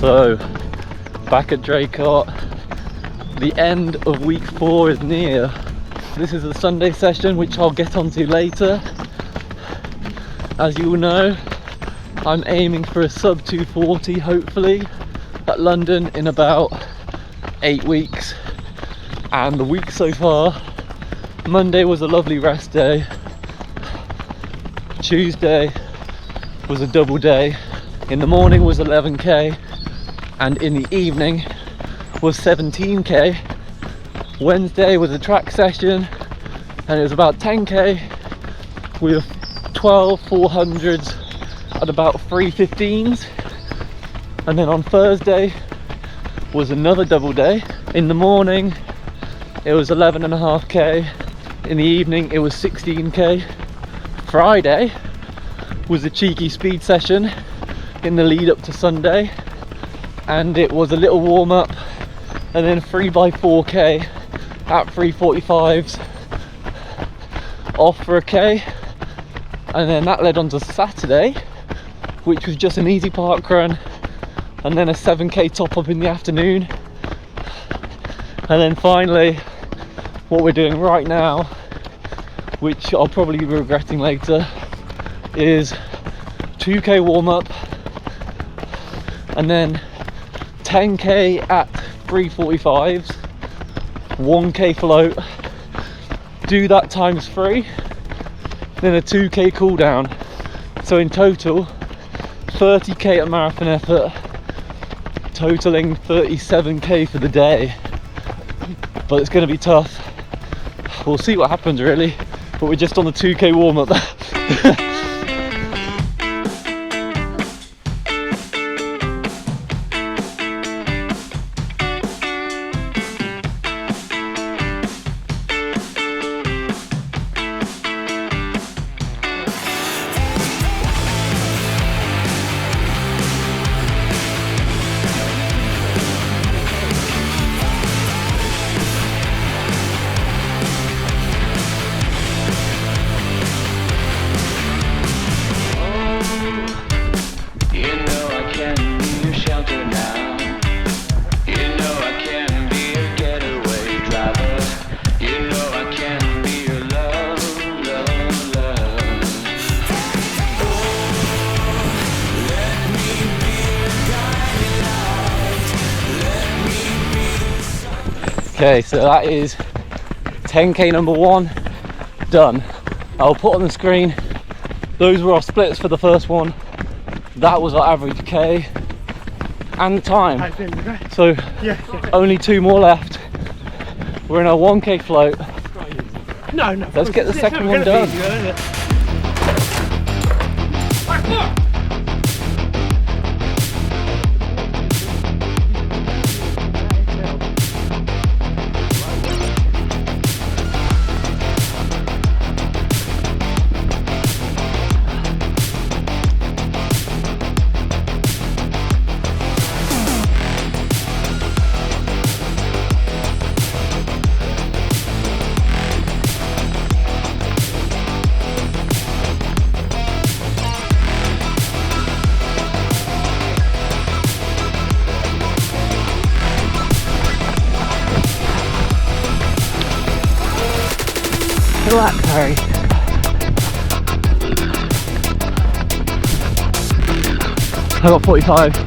So, back at Draycote, the end of week 4 is near. This is the Sunday session, which I'll get onto later. As you all know, I'm aiming for a sub 240 hopefully at London in about 8 weeks. And the week so far, Monday was a lovely rest day, Tuesday was a double day, in the morning was 11k, and in the evening was 17k. Wednesday was a track session and it was about 10k with 12 400s at about 3:15s. And then on Thursday was another double day. In the morning it was 11.5k, in the evening it was 16k. Friday was a cheeky speed session in the lead up to Sunday, and it was a little warm up and then 3x4k at 3:45s off for a k, and then that led on to Saturday, which was just an easy park run and then a 7k top up in the afternoon. And then finally what we're doing right now, which I'll probably be regretting later, is 2k warm up and then 10k at 3:45s, 1k float, do that times 3, then a 2k cool down. So in total 30k at marathon effort, totaling 37k for the day. But it's going to be tough. We'll see what happens really, but we're just on the 2k warm up. Okay, so that is 10k number 1 done. I'll put on the screen, those were our splits for the first one. That was our average k and the time. So only 2 more left. We're in our 1k float. No, let's get the second one done. Relax, Harry. I got 45.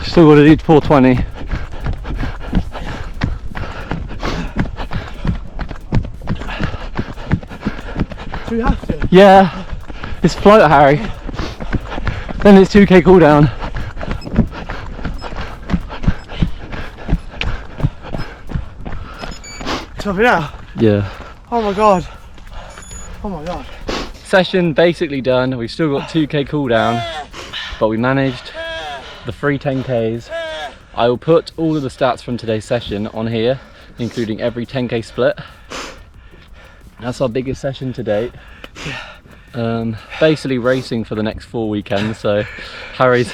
Still got to do 420. Do we have to? Yeah, it's float, Harry. Then it's 2k cool down. Stop it now? Yeah. Oh my god. Oh my god. Session basically done. We've still got 2k cool down. but we managed the 3 10Ks. I will put all of the stats from today's session on here, including every 10K split. That's our biggest session to date. Basically racing for the next 4 weekends, so Harry's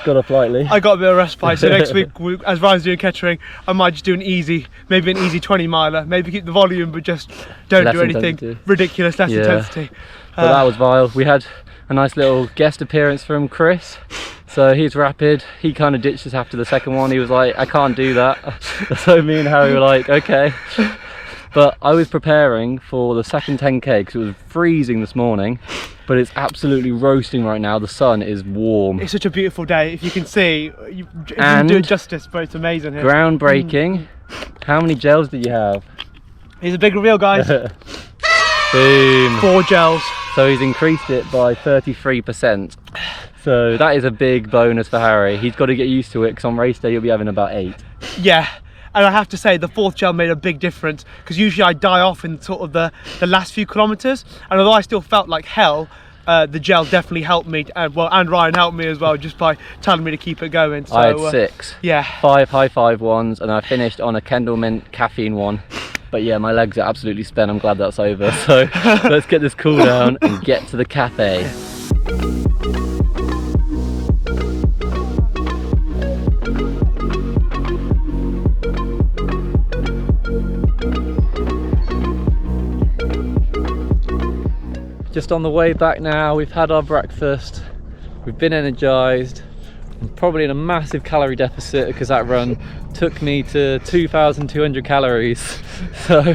got up lightly. I got a bit of respite, so next week, as Ryan's doing Kettering, I might just do maybe an easy 20 miler, maybe keep the volume, but just don't do anything ridiculous, less intensity. But that was vile. We had a nice little guest appearance from Chris, so he's rapid. He kind of ditched us after the second one. He was like, I can't do that. So me and Harry were like, okay. But I was preparing for the second 10K because it was freezing this morning, but it's absolutely roasting right now. The sun is warm. It's such a beautiful day. If you can see, you do it justice, but it's amazing here. Groundbreaking. How many gels did you have? Here's a big reveal, guys. Boom. 4 gels. So he's increased it by 33%. So that is a big bonus for Harry. He's got to get used to it because on race day you'll be having about 8. Yeah. And I have to say the 4th gel made a big difference, because usually I die off in sort of the last few kilometers, and although I still felt like hell, the gel definitely helped me, and Ryan helped me as well, just by telling me to keep it going. So, I had 6. Yeah. 5 high 5 ones, and I finished on a Kendall Mint caffeine one. But yeah, my legs are absolutely spent. I'm glad that's over. So let's get this cool down and get to the cafe. Just on the way back now, we've had our breakfast, we've been energized. I'm probably in a massive calorie deficit because that run took me to 2,200 calories. So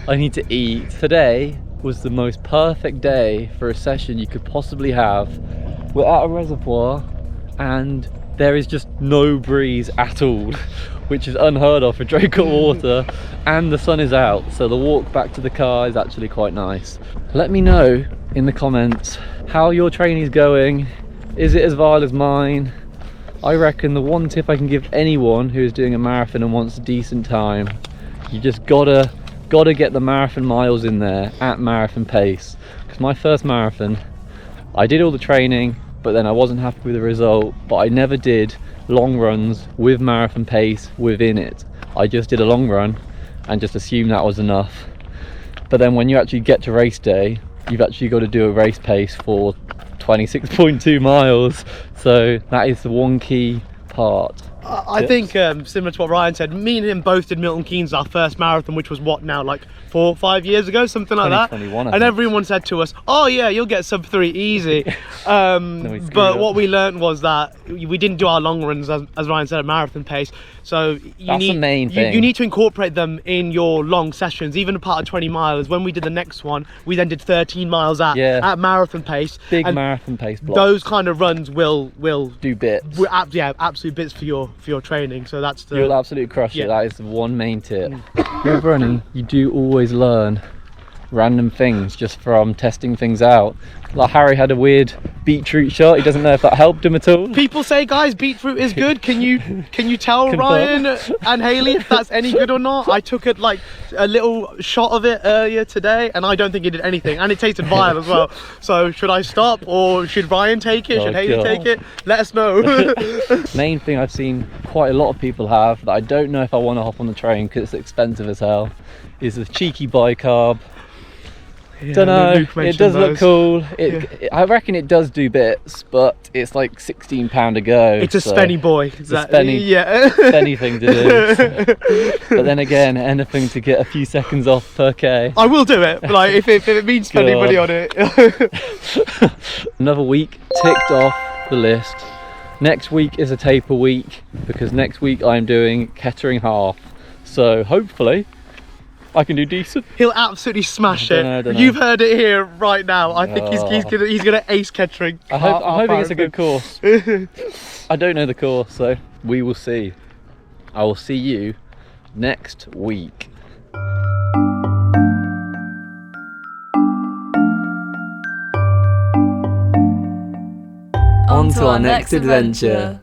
I need to eat. Today was the most perfect day for a session you could possibly have. We're at a reservoir and there is just no breeze at all, which is unheard of for Draycote water, and the sun is out, so the walk back to the car is actually quite nice. Let me know in the comments how your training's going. Is it as vile as mine? I reckon the one tip I can give anyone who is doing a marathon and wants a decent time, you just gotta get the marathon miles in there at marathon pace. Because my first marathon, I did all the training, but then I wasn't happy with the result, but I never did long runs with marathon pace within it. I just did a long run and just assumed that was enough. But then when you actually get to race day, you've actually got to do a race pace for 26.2 miles. So that is the one key part. I think similar to what Ryan said, me and him both did Milton Keynes, our first marathon, which was what now, like 4 or 5 years ago, something like that. And everyone said to us, oh yeah, you'll get sub 3 easy. But what we learned was that we didn't do our long runs, as Ryan said, at marathon pace. So you need to incorporate them in your long sessions, even a part of 20 miles. When we did the next one, we then did 13 miles at marathon pace. Big marathon pace block. Those kind of runs will do bits. Yeah, absolute bits for your training. So that's the... You'll absolutely crush it. That is the one main tip. With running, you do always learn random things just from testing things out. Like Harry had a weird beetroot shot. He doesn't know if that helped him at all. People say, guys, beetroot is good. Can you tell Ryan and Haley if that's any good or not? I took it like a little shot of it earlier today, and I don't think it did anything, and it tasted vile as well. So should I stop, or should Ryan take it? Should Haley take it? Let us know. Main thing I've seen quite a lot of people have that I don't know if I want to hop on the train because it's expensive as hell, is the cheeky bicarb. Yeah, don't know, it does look cool. I reckon it does do bits, but it's like £16 a go. It's a spenny boy. It's a spenny thing to do. But then again, anything to get a few seconds off per K. I will do it, like if it means spending money on it. Another week ticked off the list. Next week is a taper week, because next week I'm doing Kettering half. So hopefully I can do decent. He'll absolutely smash it. You've heard it here right now. I think he's gonna ace Kettering. I'm hoping it's a good course. I don't know the course, so we will see. I will see you next week. On to our next adventure.